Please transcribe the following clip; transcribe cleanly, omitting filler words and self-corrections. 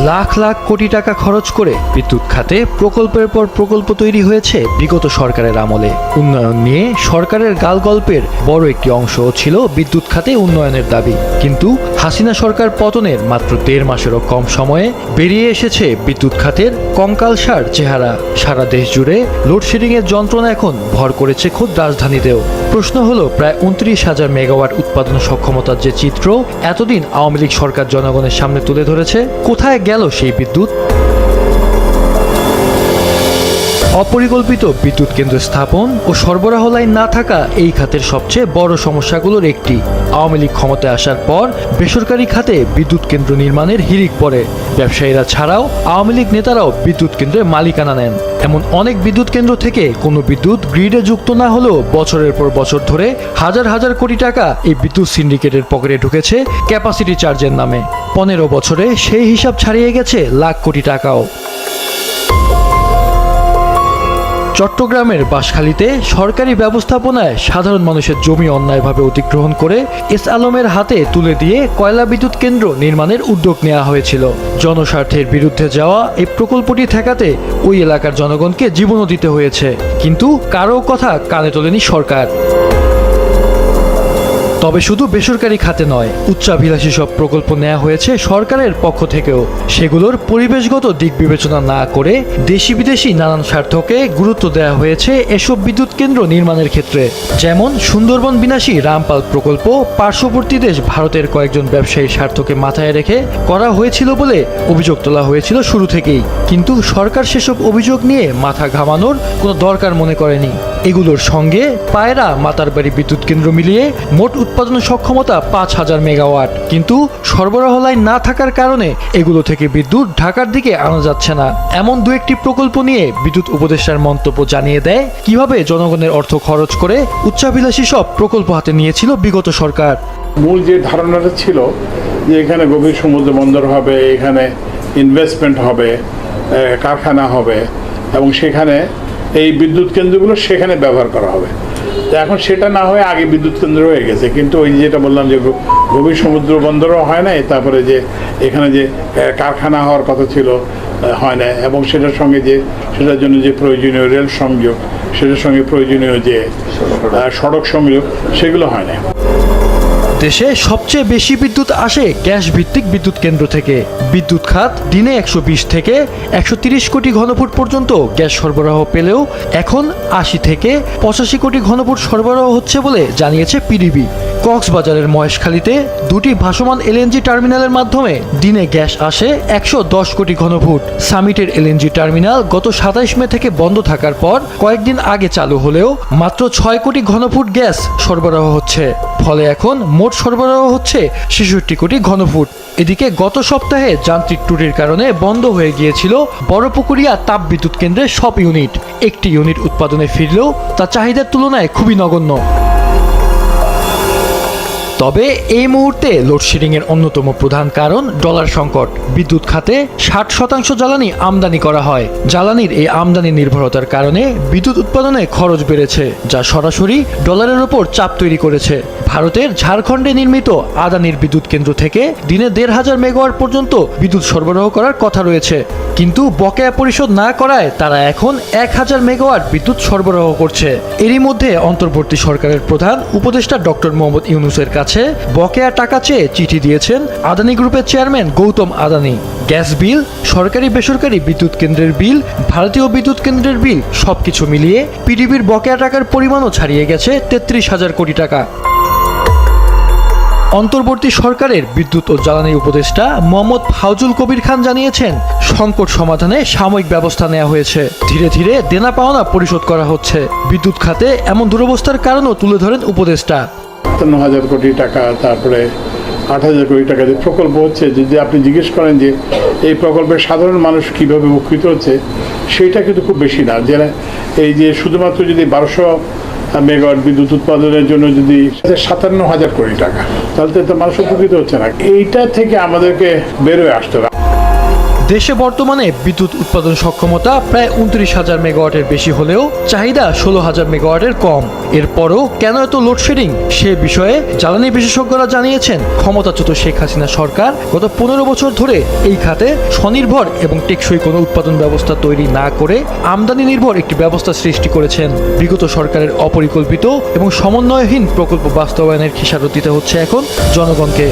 লাখ লাখ কোটি টাকা খরচ করে বিদ্যুৎ খাতে প্রকল্পের পর প্রকল্প তৈরি হয়েছে বিগত সরকারের আমলে। উন্নয়ন নিয়ে সরকারের গালগল্পের বড় একটি অংশও ছিল বিদ্যুৎ খাতে উন্নয়নের দাবি। কিন্তু হাসিনা সরকার পতনের মাত্র 1.5 মাসেরও কম সময়ে বেরিয়ে এসেছে বিদ্যুৎ খাতের কঙ্কালসার চেহারা। সারা দেশ জুড়ে লোডশেডিং এর যন্ত্রণা এখন ভর করেছে খোদ রাজধানীতেও। প্রশ্ন হলো, প্রায় 29,000 মেগাওয়াট উৎপাদন সক্ষমতার যে চিত্র এতদিন আওয়ামী লীগ সরকার জনগণের সামনে তুলে ধরেছে, কোথায় গেল সেই বিদ্যুৎ? অপরিকল্পিত বিদ্যুৎ কেন্দ্র স্থাপন ও সরবরাহ লাইন না থাকা এই খাতের সবচেয়ে বড় সমস্যাগুলোর একটি। আওয়ামী লীগ ক্ষমতায় আসার পর বেসরকারি খাতে বিদ্যুৎ কেন্দ্র নির্মাণের হিড়িক পড়ে। ব্যবসায়ীরা ছাড়াও আওয়ামী লীগ নেতারাও বিদ্যুৎ কেন্দ্রের মালিকানা নেন। এমন অনেক বিদ্যুৎ কেন্দ্র থেকে কোনো বিদ্যুৎ গ্রিডে যুক্ত না হলেও বছরের পর বছর ধরে হাজার হাজার কোটি টাকা এই বিদ্যুৎ সিন্ডিকেটের পকেটে ঢুকেছে ক্যাপাসিটি চার্জের নামে। 15 বছরে সেই হিসাব ছাড়িয়ে গেছে লাখ কোটি টাকাও। চট্টগ্রামের বাঁশখালীতে সরকারি ব্যবস্থাপনায় সাধারণ মানুষের জমি অন্যায়ভাবে অধিগ্রহণ করে এস আলমের হাতে তুলে দিয়ে কয়লা বিদ্যুৎ কেন্দ্র নির্মাণের উদ্যোগ নেওয়া হয়েছিল। জনস্বার্থের বিরুদ্ধে যাওয়া এই প্রকল্পটি ঠেকাতে ওই এলাকার জনগণকে জীবনও দিতে হয়েছে, কিন্তু কারো কথা কানে তোলেনি সরকার। তবে শুধু বেসরকারি খাতে নয়, উচ্চাভিলাষী সব প্রকল্প নেওয়া হয়েছে সরকারের পক্ষ থেকেও। সেগুলোর পরিবেশগত দিক বিবেচনা না করে দেশি বিদেশি নানান স্বার্থকে গুরুত্ব দেওয়া হয়েছে এসব বিদ্যুৎ কেন্দ্র নির্মাণের ক্ষেত্রে। যেমন সুন্দরবন বিনাশী রামপাল প্রকল্প পার্শ্ববর্তী দেশ ভারতের কয়েকজন ব্যবসায়ীর স্বার্থকে মাথায় রেখে করা হয়েছিল বলে অভিযোগ তোলা হয়েছিল শুরু থেকেই। কিন্তু সরকার সেসব অভিযোগ নিয়ে মাথা ঘামানোর কোনো দরকার মনে করেনি। এগুলোর সঙ্গে পায়রা মাতারবাড়ি বিদ্যুৎ কেন্দ্র মিলিয়ে মোট উৎপাদন সক্ষমতা 5,000 মেগাওয়াট, কিন্তু সরবরাহ লাইন না থাকার কারণে এগুলো থেকে বিদ্যুৎ ঢাকার দিকে আনা যাচ্ছে না। এমন দু একটি প্রকল্প নিয়ে বিদ্যুৎ উপদেষ্টার মন্তব্য জানিয়ে দেয় কিভাবে জনগণের অর্থ খরচ করে উচ্চাভিলাষী সব প্রকল্প হাতে নিয়েছিল বিগত সরকার। মূল যে ধারণাটা ছিল যে এখানে গভীর সমুদ্র বন্দর হবে, এখানে ইনভেস্টমেন্ট হবে, কারখানা হবে এবং সেখানে এই বিদ্যুৎ কেন্দ্রগুলো সেখানে ব্যবহার করা হবে। তো এখন সেটা না হয়ে আগে বিদ্যুৎ কেন্দ্র হয়ে গেছে, কিন্তু ওই যেটা বললাম যে গভীর সমুদ্র বন্দরও হয় নাই, তারপরে যে এখানে যে কারখানা হওয়ার কথা ছিল হয় না, এবং সেটার সঙ্গে যে সেটার জন্য যে প্রয়োজনীয় রেল সংযোগ, সেটার সঙ্গে প্রয়োজনীয় যে সড়ক সংযোগ, সেগুলো হয় না। দেশে সবচেয়ে বেশি বিদ্যুৎ আসে গ্যাস ভিত্তিক বিদ্যুৎ কেন্দ্র থেকে। বিদ্যুৎ খাত দিনে 120 থেকে 130 কোটি ঘনফুট পর্যন্ত গ্যাস সরবরাহ পেলেও এখন 80 থেকে 85 কোটি ঘনফুট সরবরাহ হচ্ছে বলে জানিয়েছে পিডিবি। কক্সবাজারের মহেশখালীতে দুটি ভাসমান এলএনজি টার্মিনালের মাধ্যমে দিনে গ্যাস আসে 110 কোটি ঘনফুট। সামিটের এলএনজি টার্মিনাল গত 27 মে থেকে বন্ধ থাকার পর কয়েকদিন আগে চালু হলেও মাত্র 6 কোটি ঘনফুট গ্যাস সরবরাহ হচ্ছে। ফলে এখন মোট সরবরাহ হচ্ছে 66 কোটি ঘনফুট। এদিকে গত সপ্তাহে যান্ত্রিক ত্রুটির কারণে বন্ধ হয়ে গিয়েছিল বড়পুকুরিয়া তাপ বিদ্যুৎ কেন্দ্রের সব ইউনিট। একটি ইউনিট উৎপাদনে ফিরলেও তা চাহিদার তুলনায় খুবই নগণ্য। তবে এই মুহূর্তে লোডশেডিং এর অন্যতম প্রধান কারণ ডলার সংকট। বিদ্যুৎ খাতে 60% জ্বালানি আমদানি করা হয়। জ্বালানির এই আমদানি নির্ভরতার কারণে বিদ্যুৎ উৎপাদনে খরচ বেড়েছে, যা সরাসরি ডলারের ওপর চাপ তৈরি করেছে। ভারতের ঝাড়খণ্ডে নির্মিত আদানির বিদ্যুৎ কেন্দ্র থেকে দিনে 1,500 মেগাওয়াট পর্যন্ত বিদ্যুৎ সরবরাহ করার কথা রয়েছে, কিন্তু বকেয়া পরিশোধ না করায় তারা এখন 1,000 মেগাওয়াট বিদ্যুৎ সরবরাহ করছে। এরই মধ্যে অন্তর্বর্তী সরকারের প্রধান উপদেষ্টা ডক্টর মোহাম্মদ ইউনূসের কাছে বকেয়া টাকা চেয়ে চিঠি দিয়েছেন আদানি গ্রুপের chairman Gautam Adani. Gas bill, সরকারি বেসরকারি বিদ্যুৎ কেন্দ্রের বিল, ভারতীয় বিদ্যুৎ কেন্দ্রের বিল সবকিছু মিলিয়ে পিডিবির বকেয়া টাকার পরিমাণও ছাড়িয়ে গেছে 33,000 কোটি টাকা। অন্তর্বর্তী সরকারের বিদ্যুৎ ও জ্বালানি উপদেষ্টা মোহাম্মদ ফাউজুল কবির খান জানিয়েছেন, সংকট সমাধানে সাময়িক ব্যবস্থা নেওয়া হয়েছে, ধীরে ধীরে দেনা পাওনা পরিশোধ করা হচ্ছে। বিদ্যুৎ খাতে এমন দুরবস্থার কারণও তুলে ধরেন উপদেষ্টা। 53,000 কোটি টাকা, তারপরে 8,000 কোটি টাকা যে প্রকল্প হচ্ছে, যদি আপনি জিজ্ঞেস করেন যে এই প্রকল্পের সাধারণ মানুষ কিভাবে উপকৃত হচ্ছে, সেইটা কিন্তু খুব বেশি না। যে এই যে শুধুমাত্র যদি 1200 মেগাওয়াট বিদ্যুৎ উৎপাদনের জন্য যদি 57,000 কোটি টাকা, তাহলে তো মানুষ উপকৃত হচ্ছে না। এইটা থেকে আমাদেরকে বেরোয় আসতে হবে। দেশে বর্তমানে বিদ্যুৎ উৎপাদন সক্ষমতা প্রায় 29,000 মেগাওয়াটের বেশি হলেও চাহিদা 16,000 মেগাওয়াটের কম। এরপরও কেন এত লোডশেডিং সে বিষয়ে জ্বালানি বিশেষজ্ঞরা জানিয়েছেন, ক্ষমতাচ্যুত শেখ হাসিনা সরকার গত 15 বছর ধরে এই খাতে স্বনির্ভর এবং টেকসই কোনো উৎপাদন ব্যবস্থা তৈরি না করে আমদানি নির্ভর একটি ব্যবস্থা সৃষ্টি করেছেন। বিগত সরকারের অপরিকল্পিত এবং সমন্বয়হীন প্রকল্প বাস্তবায়নের খেসারত দিতে হচ্ছে এখন জনগণকে।